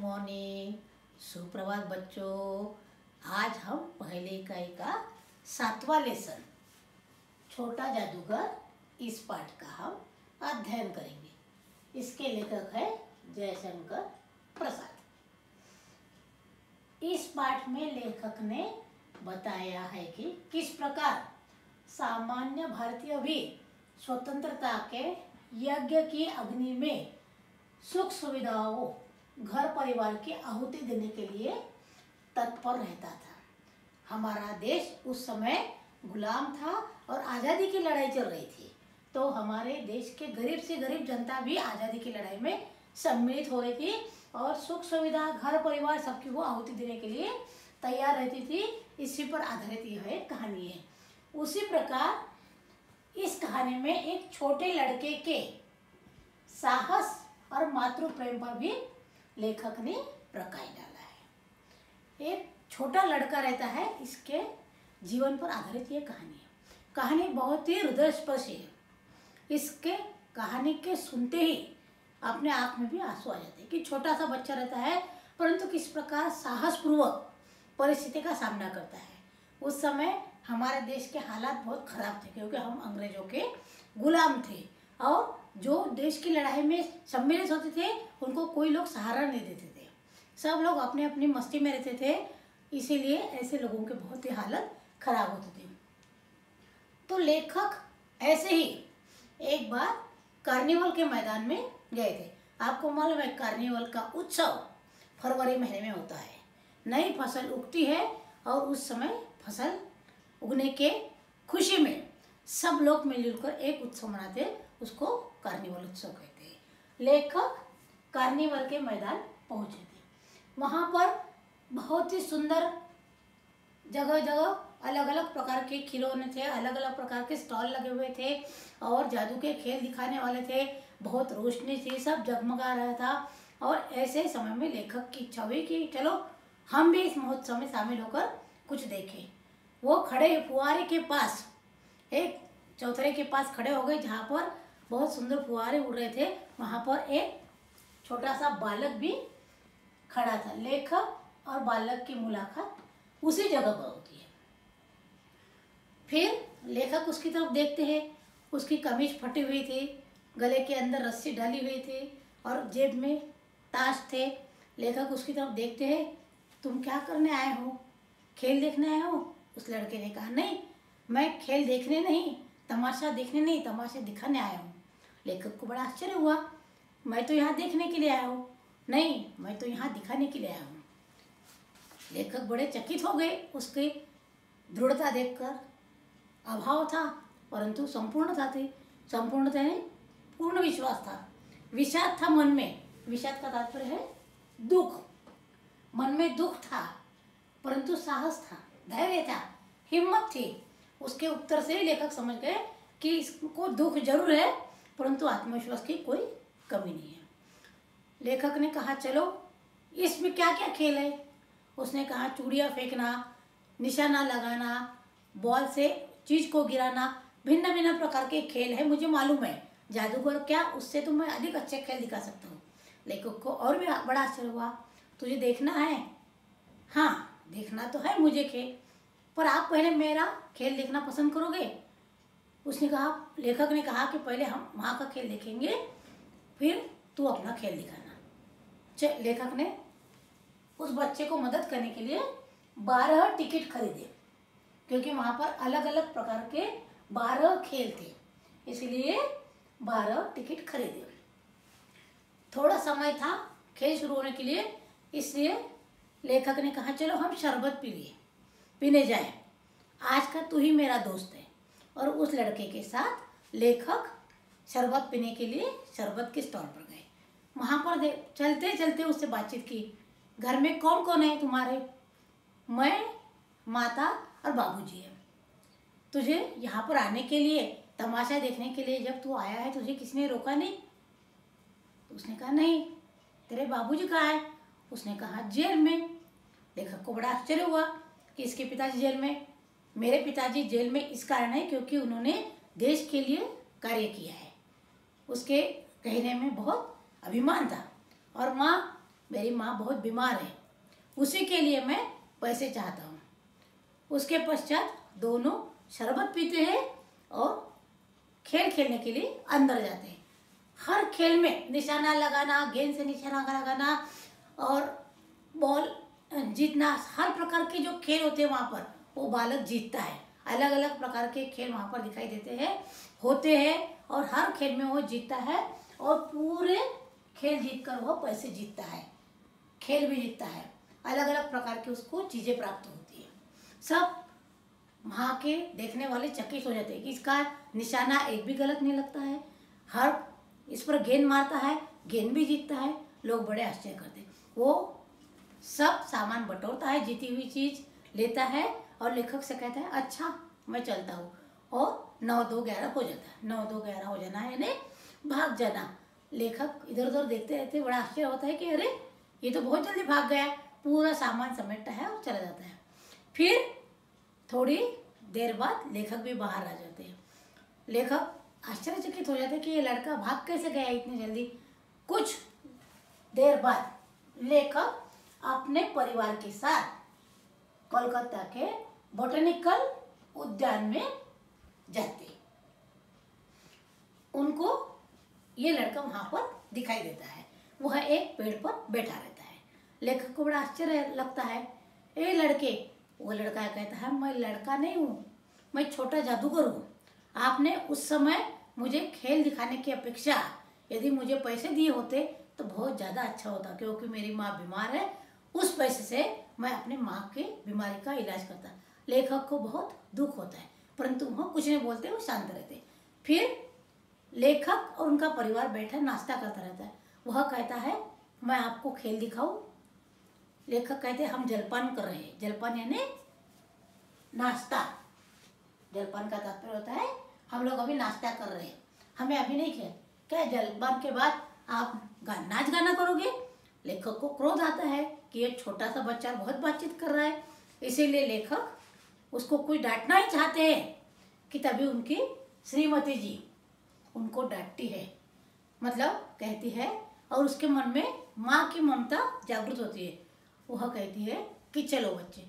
Morning, सुप्रभात बच्चों। आज हम पहले इकाई का 7वां लेसन छोटा जादूगर इस पाठ का हम अध्ययन करेंगे। इसके लेखक है जयशंकर प्रसाद। इस पाठ में लेखक ने बताया है कि किस प्रकार सामान्य भारतीय भी स्वतंत्रता के यज्ञ की अग्नि में सुख सुविधाओं घर परिवार की आहुति देने के लिए तत्पर रहता था। हमारा देश उस समय गुलाम था और आज़ादी की लड़ाई चल रही थी, तो हमारे देश के गरीब से गरीब जनता भी आज़ादी की लड़ाई में सम्मिलित हो रही थी और सुख सुविधा घर परिवार सबकी वो आहुति देने के लिए तैयार रहती थी। इसी पर आधारित यह कहानी है। उसी प्रकार इस कहानी में एक छोटे लड़के के साहस और मातृ प्रेम पर भी लेखक ने प्रकाश डाला है। एक छोटा लड़का रहता है, इसके जीवन पर आधारित ये कहानी है। कहानी बहुत ही हृदयस्पर्शी है। इसके कहानी के सुनते ही अपने आप में भी आंसू आ जाते हैं कि छोटा सा बच्चा रहता है परंतु किस प्रकार साहसपूर्वक परिस्थिति का सामना करता है। उस समय हमारे देश के हालात बहुत खराब थे क्योंकि हम अंग्रेजों के गुलाम थे और जो देश की लड़ाई में सम्मिलित होते थे उनको कोई लोग सहारा नहीं देते थे। सब लोग अपने अपनी मस्ती में रहते थे, इसीलिए ऐसे लोगों के बहुत ही हालत खराब होते थे। तो लेखक ऐसे ही एक बार कार्निवल के मैदान में गए थे। आपको मालूम है कार्निवल का उत्सव फरवरी महीने में होता है। नई फसल उगती है और उस समय फसल उगने के खुशी में सब लोग मिलजुल कर एक उत्सव मनाते हैं, उसको कार्निवल उत्सव कहते हैं। लेखक कार्निवल के मैदान पहुंचे थे। वहाँ पर बहुत ही सुंदर जगह जगह अलग अलग प्रकार के खिलौने थे, अलग अलग प्रकार के स्टॉल लगे हुए थे और जादू के खेल दिखाने वाले थे। बहुत रोशनी थी, सब जगमगा रहा था और ऐसे समय में लेखक की इच्छा हुई कि चलो हम भी इस महोत्सव में शामिल होकर कुछ देखें। वो खड़े फुहारे के पास, एक चौतरे के पास खड़े हो गए जहाँ पर बहुत सुंदर फुहारे उड़ रहे थे। वहाँ पर एक छोटा सा बालक भी खड़ा था। लेखक और बालक की मुलाकात उसी जगह पर होती है। फिर लेखक उसकी तरफ देखते हैं। उसकी कमीज फटी हुई थी, गले के अंदर रस्सी डाली हुई थी और जेब में ताश थे। लेखक उसकी तरफ देखते हैं। तुम क्या करने आए हो? खेल देखने आए हो? उस लड़के ने कहा, नहीं, मैं खेल देखने नहीं, तमाशा देखने नहीं, तमाशा दिखाने आया हूँ। लेखक को बड़ा आश्चर्य हुआ, मैं तो यहाँ देखने के लिए आया हूँ। नहीं, मैं तो यहाँ दिखाने के लिए आया हूँ। लेखक बड़े चकित हो गए उसकी दृढ़ता देखकर। अभाव था परंतु संपूर्णता थी। संपूर्णता यानी पूर्ण विश्वास था। विषाद था मन में। विषाद का तात्पर्य है दुख। मन में दुख था परंतु साहस था, धैर्य था, हिम्मत थी। उसके उत्तर से लेखक समझ गए कि इसको दुख जरूर है परंतु आत्मविश्वास की कोई कमी नहीं है। लेखक ने कहा, चलो इसमें क्या क्या खेल है? उसने कहा, चूड़ियाँ फेंकना, निशाना लगाना, बॉल से चीज को गिराना, भिन्न भिन्न प्रकार के खेल है। मुझे मालूम है जादूगर क्या, उससे तो मैं अधिक अच्छे खेल दिखा सकता हूँ। लेखक को और भी बड़ा आश्चर्य हुआ, तुझे देखना है? हाँ, देखना तो है मुझे खेल, पर आप पहले मेरा खेल देखना पसंद करोगे? उसने कहा, लेखक ने कहा कि पहले हम वहाँ का खेल देखेंगे फिर तू अपना खेल दिखाना। लेखक ने उस बच्चे को मदद करने के लिए 12 टिकट खरीदे क्योंकि वहाँ पर अलग अलग प्रकार के 12 खेल थे, इसलिए 12 टिकट खरीदे। थोड़ा समय था खेल शुरू होने के लिए, इसलिए लेखक ने कहा, चलो हम शरबत पीने जाएं। आज का तू ही मेरा दोस्त है। और उस लड़के के साथ लेखक शरबत पीने के लिए शरबत के स्टॉल पर गए। वहाँ पर चलते चलते उससे बातचीत की। घर में कौन कौन है तुम्हारे? मैं, माता और बाबूजी है। तुझे यहाँ पर आने के लिए, तमाशा देखने के लिए जब तू आया है, तुझे किसने रोका नहीं? तो उसने कहा, नहीं। तेरे बाबूजी कहाँ है? उसने कहा, जेल में। लेखक को बड़ा आश्चर्य हुआ कि इसके पिताजी जेल में। मेरे पिताजी जेल में इस कारण है क्योंकि उन्होंने देश के लिए कार्य किया है। उसके कहने में बहुत अभिमान था। और माँ, मेरी माँ बहुत बीमार है, उसी के लिए मैं पैसे चाहता हूँ। उसके पश्चात दोनों शरबत पीते हैं और खेल खेलने के लिए अंदर जाते हैं। हर खेल में निशाना लगाना, गेंद से निशाना लगाना और बॉल जीतना, हर प्रकार के जो खेल होते हैं वहाँ पर वो बालक जीतता है। अलग अलग प्रकार के खेल वहाँ पर दिखाई देते हैं, होते हैं, और हर खेल में वो जीतता है और पूरे खेल जीतकर वो पैसे जीतता है, खेल भी जीतता है। अलग अलग प्रकार की उसको चीज़ें प्राप्त होती है। सब वहाँ के देखने वाले चकित हो जाते हैं कि इसका निशाना एक भी गलत नहीं लगता है, हर इस पर गेंद मारता है, गेंद भी जीतता है। लोग बड़े आश्चर्य करते हैं। वो सब सामान बटोरता है, जीती हुई चीज लेता है और लेखक से कहता है अच्छा मैं चलता हूँ, और 9 2 11 हो जाता है। 9 2 11 हो जाना यानी भाग जाना। लेखक इधर उधर देखते रहते, बड़ा आश्चर्य होता है कि अरे ये तो बहुत जल्दी भाग गया, पूरा सामान समेटता है और चला जाता है। फिर थोड़ी देर बाद लेखक भी बाहर आ जाते हैं। लेखक आश्चर्यचकित हो जाते हैं कि ये लड़का भाग कैसे गया इतनी जल्दी। कुछ देर बाद लेखक अपने परिवार के साथ कोलकाता के बोटेनिकल उद्यान में जाते। उनको ये लड़का वहां पर दिखाई देता है, वह एक पेड़ पर बैठा रहता है। लेखक को बड़ा आश्चर्य लगता है, ए लड़के। वो लड़का कहता है मैं लड़का नहीं हूँ, मैं छोटा जादूगर हूँ। आपने उस समय मुझे खेल दिखाने की अपेक्षा यदि मुझे पैसे दिए होते तो बहुत ज़्यादा अच्छा होता, क्योंकि मेरी माँ बीमार है, उस पैसे से मैं अपने माँ के बीमारी का इलाज करता। लेखक को बहुत दुख होता है, परंतु वह कुछ नहीं बोलते, वो शांत रहते। फिर लेखक और उनका परिवार बैठा नाश्ता करता रहता है। वह कहता है मैं आपको खेल दिखाऊं। लेखक कहते हैं हम जलपान कर रहे हैं। जलपान यानी नाश्ता। जलपान का तात्पर्य होता है हम लोग अभी नाश्ता कर रहे हैं, हमें अभी नहीं किया। क्या जलपान के बाद आप नाच गाना करोगे? लेखक को क्रोध आता है कि ये छोटा सा बच्चा बहुत बातचीत कर रहा है, इसीलिए लेखक उसको कुछ डांटना ही चाहते हैं कि तभी उनकी श्रीमती जी उनको डांटती है, मतलब कहती है, और उसके मन में माँ की ममता जागृत होती है। वह कहती है कि चलो बच्चे,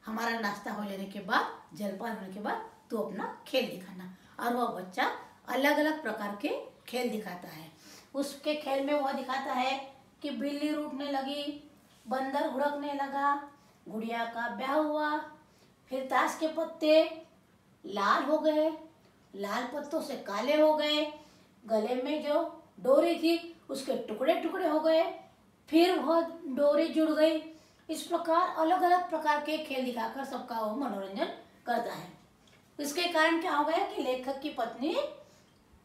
हमारा नाश्ता हो जाने के बाद, जलपान होने के बाद तो अपना खेल दिखाना। और वह बच्चा अलग अलग प्रकार के खेल दिखाता है। उसके खेल में वह दिखाता है कि बिल्ली रूठने लगी, बंदर हुड़कने लगा, गुड़िया का ब्याह हुआ, फिर ताश के पत्ते लाल हो गए, लाल पत्तों से काले हो गए, गले में जो डोरी थी उसके टुकड़े टुकड़े हो गए, फिर वह डोरी जुड़ गई। इस प्रकार अलग अलग प्रकार के खेल दिखाकर सबका वो मनोरंजन करता है। इसके कारण क्या हो गया कि लेखक की पत्नी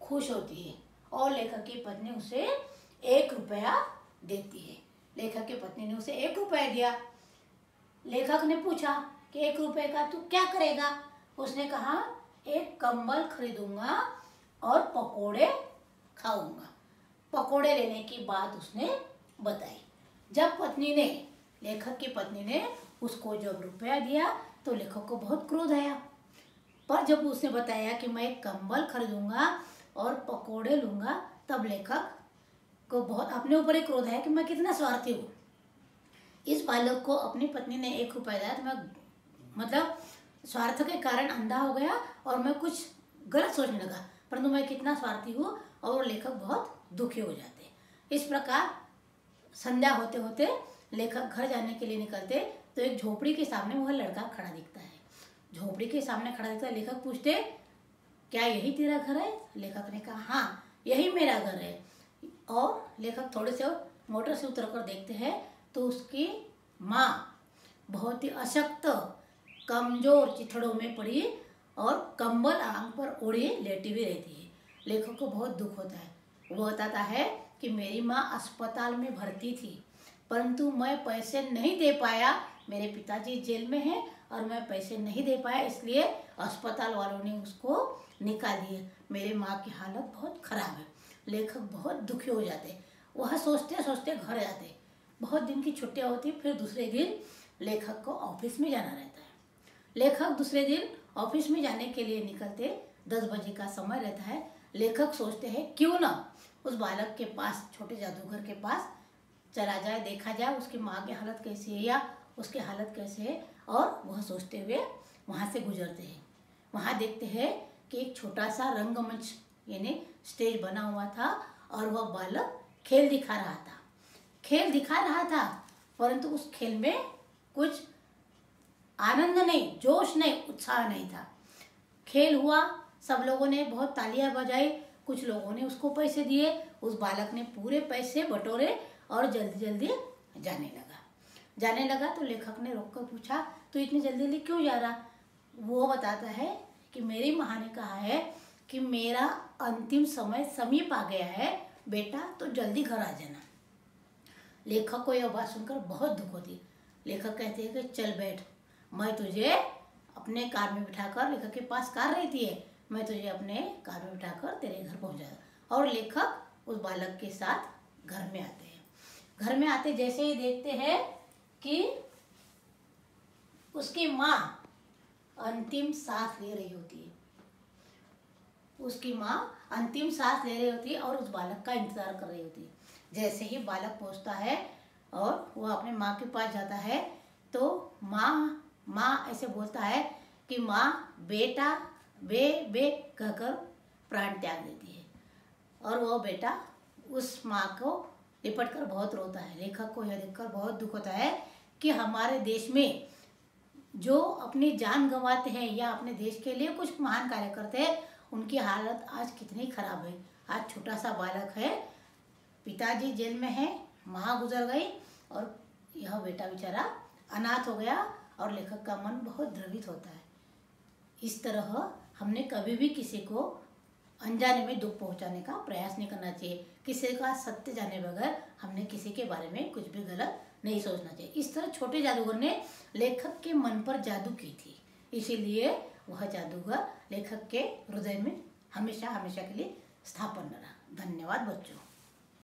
खुश होती है और लेखक की पत्नी उसे 1 रुपया देती है। लेखक की पत्नी ने उसे 1 रुपया दिया। लेखक ने पूछा कि 1 रुपये का तू क्या करेगा? उसने कहा एक कंबल खरीदूंगा और पकोड़े खाऊंगा। पकोड़े लेने की बात उसने बताई। जब लेखक की पत्नी ने उसको जब रुपया दिया तो लेखक को बहुत क्रोध आया, पर जब उसने बताया कि मैं एक कंबल खरीदूंगा और पकोड़े लूंगा, तब लेखक को बहुत अपने ऊपर ही क्रोध आया कि मैं कितना स्वार्थी हूँ। इस बालक को अपनी पत्नी ने 1 रुपया दिया तो मैं मतलब स्वार्थ के कारण अंधा हो गया और मैं कुछ गलत सोचने लगा, परंतु मैं कितना स्वार्थी हूँ, और लेखक बहुत दुखी हो जाते। इस प्रकार संध्या होते होते लेखक घर जाने के लिए निकलते तो एक झोपड़ी के सामने वह लड़का खड़ा दिखता है। झोपड़ी के सामने खड़ा दिखता है। लेखक पूछते क्या यही तेरा घर है? लेखक ने कहा हाँ यही मेरा घर है। और लेखक थोड़े से मोटर से उतर कर देखते हैं तो उसकी माँ बहुत ही अशक्त, कमजोर चिथड़ों में पड़ी और कंबल आंख पर ओढ़े लेटी हुई रहती है। लेखक को बहुत दुख होता है। वो बताता है कि मेरी माँ अस्पताल में भर्ती थी, परंतु मैं पैसे नहीं दे पाया। मेरे पिताजी जेल में हैं और मैं पैसे नहीं दे पाया, इसलिए अस्पताल वालों ने उसको निकाल दिया। मेरे माँ की हालत बहुत खराब है। लेखक बहुत दुखी हो जाते। वह सोचते सोचते घर जाते। बहुत दिन की छुट्टियाँ होती, फिर दूसरे दिन लेखक को ऑफिस में जाना रहता है। लेखक दूसरे दिन ऑफिस में जाने के लिए निकलते। 10 बजे का समय रहता है। लेखक सोचते हैं क्यों ना उस बालक के पास, छोटे जादूगर के पास चला जाए, देखा जाए उसकी माँ की हालत कैसी है या उसकी हालत कैसे है, और वह सोचते हुए वहाँ से गुजरते हैं। वहाँ देखते हैं कि एक छोटा सा रंगमंच यानी स्टेज बना हुआ था और वह बालक खेल दिखा रहा था, परंतु उस खेल में कुछ आनंद नहीं, जोश नहीं, उत्साह नहीं था। खेल हुआ, सब लोगों ने बहुत तालियां बजाई, कुछ लोगों ने उसको पैसे दिए, उस बालक ने पूरे पैसे बटोरे और जल्दी जल्दी जाने लगा। तो लेखक ने रोक कर पूछा, तो इतनी जल्दी जल्दी क्यों जा रहा? वो बताता है कि मेरी माँ ने कहा है कि मेरा अंतिम समय समीप आ गया है बेटा, तो जल्दी घर आ जाना। लेखक को यह बात सुनकर बहुत दुख होती। लेखक कहते हैं कि चल बैठ, मैं तुझे अपने कार में बिठाकर, लेखक के पास कार रहती है, मैं तुझे अपने कार में बिठाकर तेरे घर पहुंचाऊंगा। और लेखक उस बालक के साथ घर में आते हैं। घर में आते जैसे ही देखते हैं कि उसकी माँ अंतिम सांस ले रही होती है, उसकी माँ अंतिम सांस ले रही होती है और उस बालक का इंतजार कर रही होती है। जैसे ही बालक पहुंचता है और वह अपने माँ के पास जाता है, तो माँ ऐसे बोलता है कि माँ बेटा बे कहकर प्राण त्याग देती है। और वह बेटा उस माँ को लिपट कर बहुत रोता है। लेखक को यह देखकर बहुत दुख होता है कि हमारे देश में जो अपनी जान गंवाते हैं या अपने देश के लिए कुछ महान कार्य करते हैं, उनकी हालत आज कितनी खराब है। आज छोटा सा बालक है, पिताजी जेल में है, माँ गुजर गई और यह बेटा बेचारा अनाथ हो गया, और लेखक का मन बहुत द्रवित होता है। इस तरह हमने कभी भी किसी को अनजाने में दुख पहुंचाने का प्रयास नहीं करना चाहिए। किसी का सत्य जाने बगैर हमने किसी के बारे में कुछ भी गलत नहीं सोचना चाहिए। इस तरह छोटे जादूगर ने लेखक के मन पर जादू की थी, इसीलिए वह जादूगर लेखक के हृदय में हमेशा हमेशा के लिए स्थापन रहा। धन्यवाद बच्चों।